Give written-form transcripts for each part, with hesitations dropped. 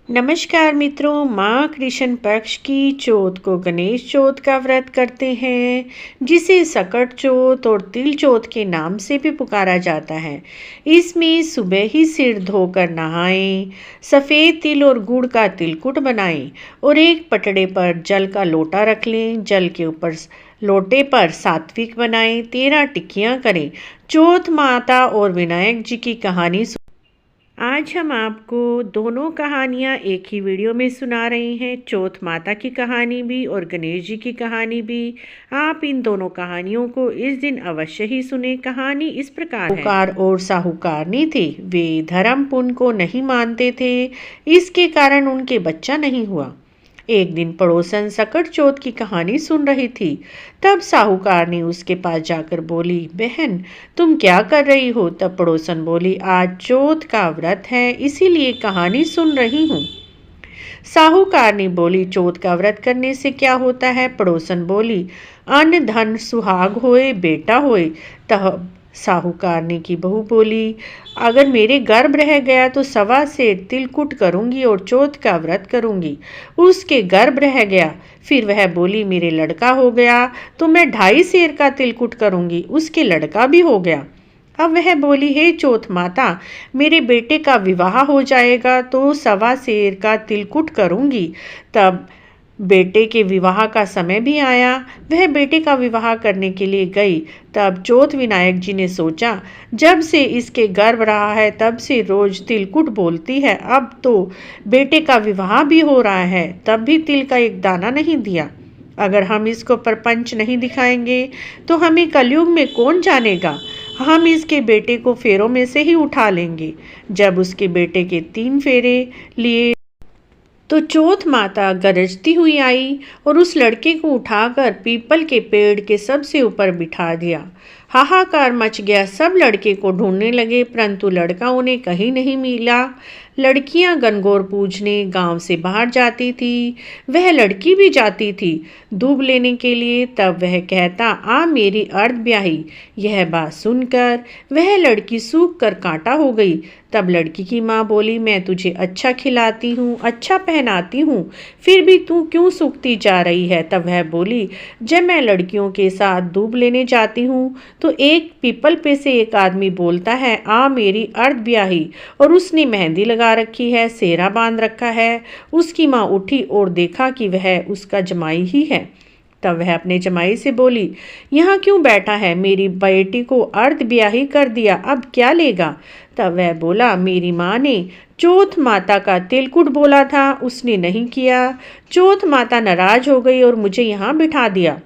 नमस्कार मित्रों, माँ कृष्ण पक्ष की चौथ को गणेश चौथ का व्रत करते हैं, जिसे सकट चौथ और तिल चौथ के नाम से भी पुकारा जाता है। इसमें सुबह ही सिर धोकर नहाएं, सफ़ेद तिल और गुड़ का तिलकुट बनाएं और एक पटड़े पर जल का लोटा रख लें। जल के ऊपर लोटे पर सात्विक बनाएं, 13 टिक्कियाँ करें। चौथ माता और विनायक जी की कहानी। आज हम आपको दोनों कहानियाँ एक ही वीडियो में सुना रहे हैं, चौथ माता की कहानी भी और गणेश जी की कहानी भी। आप इन दोनों कहानियों को इस दिन अवश्य ही सुने। कहानी इस प्रकार है। साहूकार और साहूकारनी थे। वे धर्म पुण्य को नहीं मानते थे, इसके कारण उनके बच्चा नहीं हुआ। एक दिन पड़ोसन सकट चौथ की कहानी सुन रही थी। तब साहूकारनी उसके पास जाकर बोली, बहन तुम क्या कर रही हो? तब पड़ोसन बोली, आज चौथ का व्रत है, इसीलिए कहानी सुन रही हूँ। साहूकारनी बोली, चौथ का व्रत करने से क्या होता है? पड़ोसन बोली, अन्न धन सुहाग होए, बेटा होए। तब साहूकारनी की बहू बोली, अगर मेरे गर्भ रह गया तो 1.25 सेर तिलकुट करूंगी और चौथ का व्रत करूंगी। उसके गर्भ रह गया। फिर वह बोली, मेरे लड़का हो गया तो मैं 2.5 सेर का तिलकुट करूंगी। उसके लड़का भी हो गया। अब वह बोली, हे चौथ माता, मेरे बेटे का विवाह हो जाएगा तो 1.25 सेर का तिलकुट करूंगी। तब बेटे के विवाह का समय भी आया। वह बेटे का विवाह करने के लिए गई। तब चौथ विनायक जी ने सोचा, जब से इसके गर्भ रहा है तब से रोज तिलकुट बोलती है, अब तो बेटे का विवाह भी हो रहा है, तब भी तिल का एक दाना नहीं दिया। अगर हम इसको प्रपंच नहीं दिखाएंगे तो हमें कलयुग में कौन जानेगा। हम इसके बेटे को फेरों में से ही उठा लेंगे। जब उसके बेटे के 3 फेरे लिए तो चौथ माता गरजती हुई आई और उस लड़के को उठाकर पीपल के पेड़ के सबसे ऊपर बिठा दिया। हाहाकार मच गया। सब लड़के को ढूंढने लगे, परंतु लड़का उन्हें कहीं नहीं मिला। लड़कियां गणगौर पूजने गांव से बाहर जाती थी। वह लड़की भी जाती थी दूब लेने के लिए। तब वह कहता, आ मेरी अर्ध ब्याही। यह बात सुनकर वह लड़की सूख कर कांटा हो गई। तब लड़की की माँ बोली, मैं तुझे अच्छा खिलाती हूँ, अच्छा पहनाती हूँ, फिर भी तू क्यों सूखती जा रही है? तब वह बोली, जब मैं लड़कियों के साथ दूब लेने जाती हूँ तो एक पीपल पे से एक आदमी बोलता है, आ मेरी अर्ध ब्याही, और उसने मेहंदी लगा रखी है, सेहरा बांध रखा है। उसकी माँ उठी और देखा कि वह उसका जमाई ही है। तब वह अपने जमाई से बोली, यहाँ क्यों बैठा है? मेरी बेटी को अर्ध ब्याही कर दिया, अब क्या लेगा? तब वह बोला, मेरी माँ ने चौथ माता का तिलकुट बोला था, उसने नहीं किया। चौथ माता नाराज हो गई और मुझे यहाँ बिठा दिया।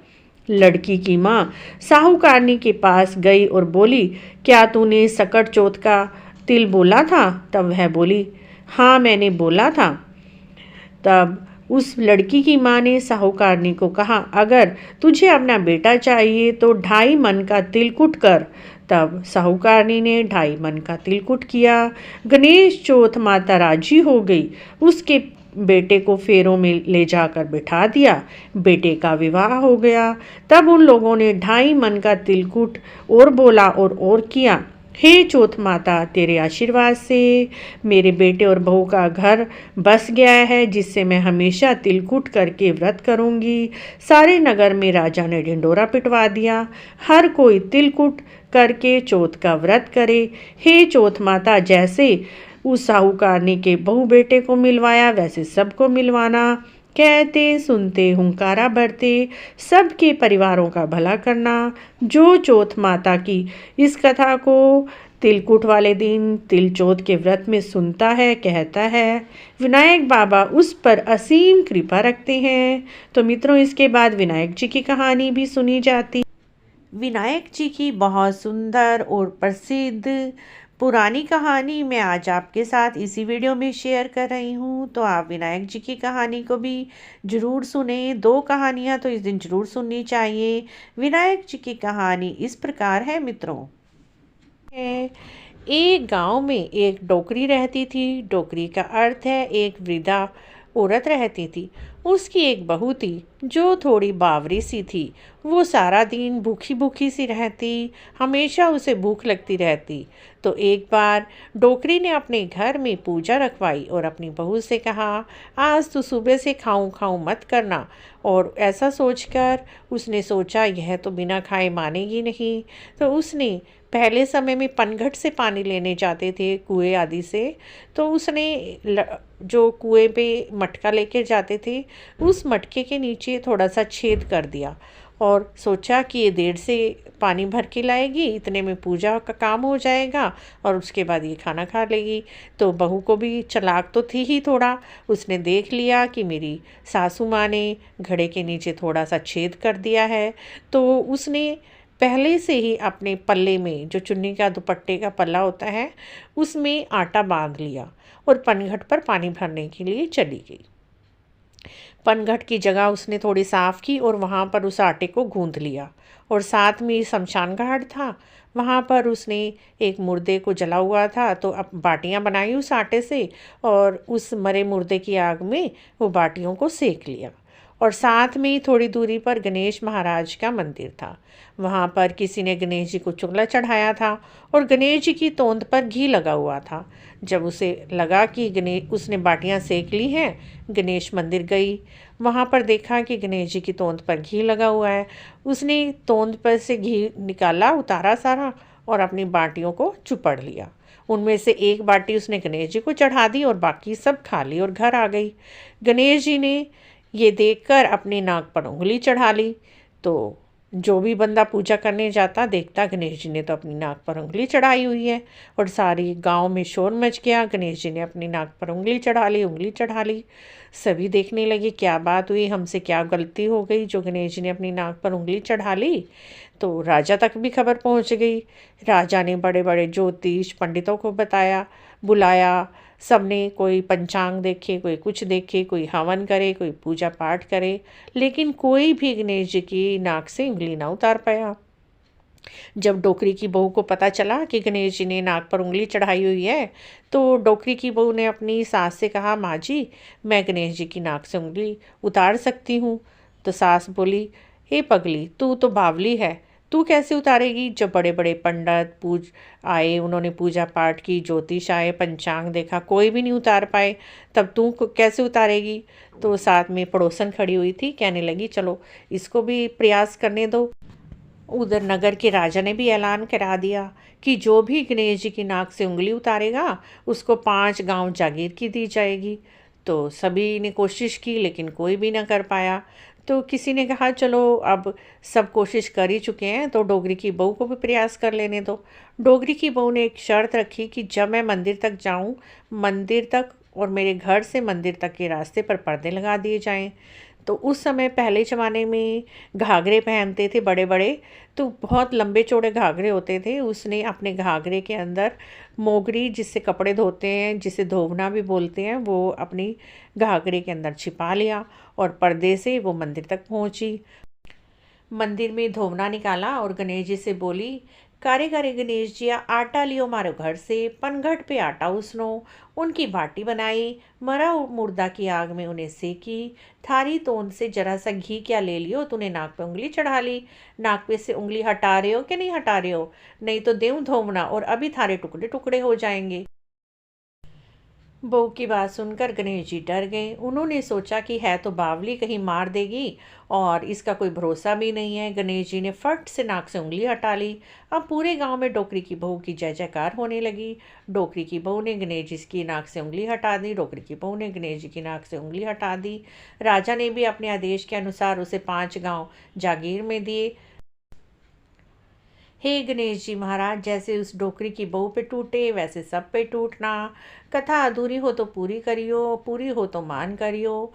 लड़की की माँ साहूकारनी के पास गई और बोली, क्या तूने सकट चौथ का तिल बोला था? तब वह बोली, हाँ मैंने बोला था। तब उस लड़की की माँ ने साहूकारनी को कहा, अगर तुझे अपना बेटा चाहिए तो 2.5 मन का तिलकुट कर। तब साहूकारनी ने 2.5 मन का तिलकुट किया। गणेश चौथ माता राजी हो गई। उसके बेटे को फेरों में ले जाकर बिठा दिया। बेटे का विवाह हो गया। तब उन लोगों ने 2.5 मन का तिलकुट और बोला और किया। हे चौथ माता, तेरे आशीर्वाद से मेरे बेटे और बहू का घर बस गया है, जिससे मैं हमेशा तिलकुट करके व्रत करूंगी। सारे नगर में राजा ने ढिंडोरा पिटवा दिया। हर कोई तिलकुट करके चौथ का व्रत करे। हे चौथ माता, जैसे उस साहूकारनी के बहू बेटे को मिलवाया वैसे सबको मिलवाना। कहते सुनते हुंकारा भरते सबके परिवारों का भला करना। जो चौथ माता की इस कथा को तिलकुट वाले दिन तिल चौथ के व्रत में सुनता है, कहता है, विनायक बाबा उस पर असीम कृपा रखते हैं। तो मित्रों, इसके बाद विनायक जी की कहानी भी सुनी जाती। विनायक जी की बहुत सुंदर और प्रसिद्ध पुरानी कहानी मैं आज आपके साथ इसी वीडियो में शेयर कर रही हूँ। तो आप विनायक जी की कहानी को भी जरूर सुने। 2 कहानियाँ तो इस दिन जरूर सुननी चाहिए। विनायक जी की कहानी इस प्रकार है मित्रों। एक गांव में एक डोकरी रहती थी। डोकरी का अर्थ है एक वृद्धा औरत रहती थी। उसकी एक बहू थी जो थोड़ी बावरी सी थी। वो सारा दिन भूखी भूखी सी रहती, हमेशा उसे भूख लगती रहती। तो एक बार डोकरी ने अपने घर में पूजा रखवाई और अपनी बहू से कहा, आज तो सुबह से खाऊं खाऊं मत करना। और ऐसा सोचकर उसने सोचा यह तो बिना खाए मानेगी नहीं। तो उसने पहले समय में पनघट से पानी लेने जाते थे कुएं आदि से, तो उसने जो कुएं पे मटका लेकर जाते थे, उस मटके के नीचे थोड़ा सा छेद कर दिया और सोचा कि ये देर से पानी भर के लाएगी, इतने में पूजा का काम हो जाएगा और उसके बाद ये खाना खा लेगी। तो बहू को भी चालाक तो थी ही थोड़ा, उसने देख लिया कि मेरी सासू माँ ने घड़े के नीचे थोड़ा सा छेद कर दिया है। तो उसने पहले से ही अपने पल्ले में, जो चुन्नी का दुपट्टे का पल्ला होता है, उसमें आटा बांध लिया और पनघट पर पानी भरने के लिए चली गई। पनघट की जगह उसने थोड़ी साफ़ की और वहाँ पर उस आटे को गूंथ लिया। और साथ में शमशान घाट था, वहाँ पर उसने एक मुर्दे को जला हुआ था, तो अब बाटियाँ बनाई उस आटे से और उस मरे मुर्दे की आग में वो बाटियों को सेक लिया। और साथ में थोड़ी दूरी पर गणेश महाराज का मंदिर था, वहाँ पर किसी ने गणेश जी को चुगला चढ़ाया था और गणेश जी की तोंद पर घी लगा हुआ था। जब उसे लगा कि गणेश उसने बाटियाँ सेक ली हैं, गणेश मंदिर गई, वहाँ पर देखा कि गणेश जी की तोंद पर घी लगा हुआ है। उसने तोंद पर से घी निकाला, उतारा सारा और अपनी बाटियों को चुपड़ लिया। उनमें से एक बाटी उसने गणेश जी को चढ़ा दी और बाकी सब खा ली और घर आ गई। गणेश जी ने ये देखकर अपनी नाक पर उंगली चढ़ा ली। तो जो भी बंदा पूजा करने जाता देखता गणेश जी ने तो अपनी नाक पर उंगली चढ़ाई हुई है, और सारी गांव में शोर मच गया, गणेश जी ने अपनी नाक पर उंगली चढ़ा ली, उंगली चढ़ा ली। सभी देखने लगे क्या बात हुई, हमसे क्या गलती हो गई जो गणेश जी ने अपनी नाक पर उंगली चढ़ा ली। तो राजा तक भी खबर पहुंच गई। राजा ने बड़े बड़े ज्योतिष पंडितों को बुलाया। सबने कोई पंचांग देखे, कोई कुछ देखे, कोई हवन करे, कोई पूजा पाठ करे, लेकिन कोई भी गणेश जी की नाक से उंगली ना उतार पाया। जब डोकरी की बहू को पता चला कि गणेश जी ने नाक पर उंगली चढ़ाई हुई है, तो डोकरी की बहू ने अपनी सास से कहा, माँ जी मैं गणेश जी की नाक से उंगली उतार सकती हूँ। तो सास बोली, हे पगली तू तो बावली है, तू कैसे उतारेगी। जब बड़े बड़े पंडित आए, उन्होंने पूजा पाठ की, ज्योतिष आए, पंचांग देखा, कोई भी नहीं उतार पाए, तब तू कैसे उतारेगी। तो साथ में पड़ोसन खड़ी हुई थी, कहने लगी चलो इसको भी प्रयास करने दो। उधर नगर के राजा ने भी ऐलान करा दिया कि जो भी गणेश जी की नाक से उंगली उतारेगा उसको 5 गांव जागीर की दी जाएगी। तो सभी ने कोशिश की लेकिन कोई भी ना कर पाया। तो किसी ने कहा चलो अब सब कोशिश कर ही चुके हैं तो डोगरी की बहू को भी प्रयास कर लेने दो। डोगरी की बहू ने एक शर्त रखी कि जब मैं मंदिर तक जाऊं, मंदिर तक और मेरे घर से मंदिर तक के रास्ते पर पर्दे लगा दिए जाएं। तो उस समय पहले ज़माने में घाघरे पहनते थे बड़े बड़े, तो बहुत लंबे चौड़े घाघरे होते थे। उसने अपने घाघरे के अंदर मोगरी, जिससे कपड़े धोते हैं, जिसे धोवना भी बोलते हैं, वो अपनी घाघरे के अंदर छिपा लिया और पर्दे से वो मंदिर तक पहुंची। मंदिर में धोवना निकाला और गणेश जी से बोली, कारे कारे गणेश जी आटा लियो मारो घर से, पनघट पे आटा उसनो, उनकी बाटी बनाई, मरा मुर्दा की आग में उन्हें सेकी, थारी तोंद से जरा सा घी क्या ले लियो, तूने नाक पे उंगली चढ़ा ली, नाक पे से उंगली हटा रहे हो कि नहीं हटा रहे हो, नहीं तो देऊं धोवना और अभी थारे टुकड़े टुकड़े हो जाएंगे। बहू की बात सुनकर गणेश जी डर गए। उन्होंने सोचा कि है तो बावली, कहीं मार देगी और इसका कोई भरोसा भी नहीं है। गणेश जी ने फट से नाक से उंगली हटा ली। अब पूरे गांव में डोकरी की बहू की जय जयकार होने लगी। डोकरी की बहू ने गणेश जी की नाक से उंगली हटा दी, डोकरी की बहू ने गणेश जी की नाक से उंगली हटा दी। राजा ने भी अपने आदेश के अनुसार उसे 5 गाँव जागीर में दिए। हे गणेश जी महाराज, जैसे उस डोकरी की बहू पे टूटे वैसे सब पे टूटना। कथा अधूरी हो तो पूरी करियो, पूरी हो तो मान करियो।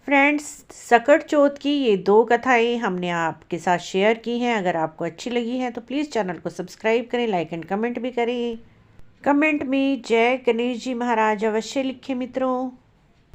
फ्रेंड्स, सकट चौथ की ये 2 कथाएं हमने आपके साथ शेयर की हैं। अगर आपको अच्छी लगी है तो प्लीज़ चैनल को सब्सक्राइब करें, लाइक एंड कमेंट भी करें। कमेंट में जय गणेश जी महाराज अवश्य लिखें मित्रों।